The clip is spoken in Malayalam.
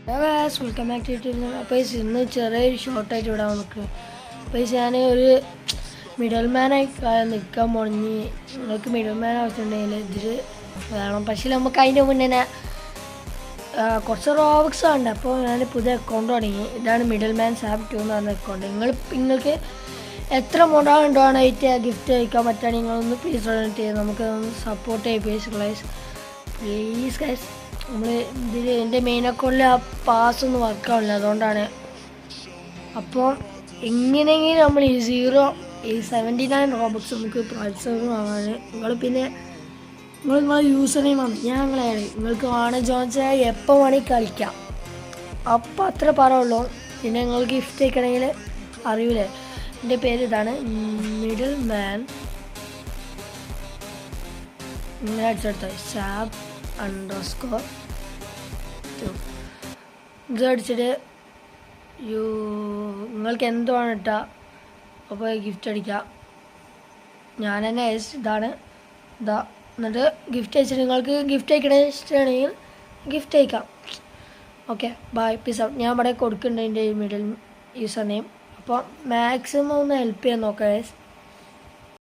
വെൽക്കം ബാക്ക് ടു അപ്പോൾ ഇന്ന് ചെറിയൊരു ഷോർട്ടായിട്ട് വിടാൻ നിൽക്കുക. അപ്പോൾ ഞാൻ ഒരു മിഡിൽ മാനായി നിൽക്കാൻ മുടങ്ങി. നിങ്ങൾക്ക് മിഡിൽ മാൻ ആവശ്യമുണ്ടെങ്കിൽ ഇതിൽ വേണം. പക്ഷേ നമുക്ക് അതിൻ്റെ മുന്നേ കുറച്ച് റോബക്സ് ഉണ്ട്. അപ്പോൾ ഞാൻ പുതിയ അക്കൗണ്ട് തുടങ്ങി. ഇതാണ് മിഡിൽ മാൻ സാബ് 2 എന്ന് പറഞ്ഞ അക്കൗണ്ട്. നിങ്ങൾക്ക് എത്ര മൊഡാണ്ടായിട്ട് ഗിഫ്റ്റ് അയക്കാൻ പറ്റുകയാണെങ്കിൽ നിങ്ങളൊന്ന് പ്ലീസ് ഡൊണേറ്റ് ചെയ്ത് നമുക്ക് സപ്പോർട്ട് ചെയ്യും. പ്ലീസ് ഗൈസ് നമ്മൾ ഇതിൽ എൻ്റെ മെയിൻ അക്കൗണ്ടിൽ ആ പാസ്സൊന്നും വർക്കാവില്ല, അതുകൊണ്ടാണ്. അപ്പോൾ എങ്ങനെയെങ്കിലും നമ്മൾ ഈ 79 റോബക്സ് നമുക്ക് പ്രോത്സാഹനം വാങ്ങാൻ നിങ്ങളെ യൂസർ നെയിം ആണ് ഞങ്ങളാണ്. നിങ്ങൾക്ക് വേണമെങ്കിൽ ജോയിൻ എപ്പോൾ വേണമെങ്കിൽ കളിക്കാം. അപ്പോൾ അത്ര പറയുള്ളൂ. പിന്നെ നിങ്ങൾ ഗിഫ്റ്റ് അയക്കണമെങ്കിൽ അറിയില്ലേ, എൻ്റെ പേര് ഇതാണ്, മിഡിൽ മാൻ. ഇങ്ങനെ അടിച്ചെടുത്ത സാബ് _2 ഇത് അടിച്ചിട്ട് നിങ്ങൾക്ക് എന്തുവാണ് ഇട്ടാൽ അപ്പോൾ ഗിഫ്റ്റ് അടിക്കാം. ഞാൻ തന്നെ ഇതാണ് ഇതാ. എന്നിട്ട് ഗിഫ്റ്റ് അയച്ചിട്ട് നിങ്ങൾക്ക് ഗിഫ്റ്റ് അയക്കണേ ഇഷ്ടമാണെങ്കിൽ ഗിഫ്റ്റ് അയക്കാം. Okay bye, peace out. ഞാൻ ഇവിടെ കൊടുക്കുന്നുണ്ട് എൻ്റെ മിഡിൽ യൂസർ നെയിം. അപ്പോൾ മാക്സിമം ഒന്ന് ഹെൽപ്പ് ചെയ്യാൻ നോക്കാം.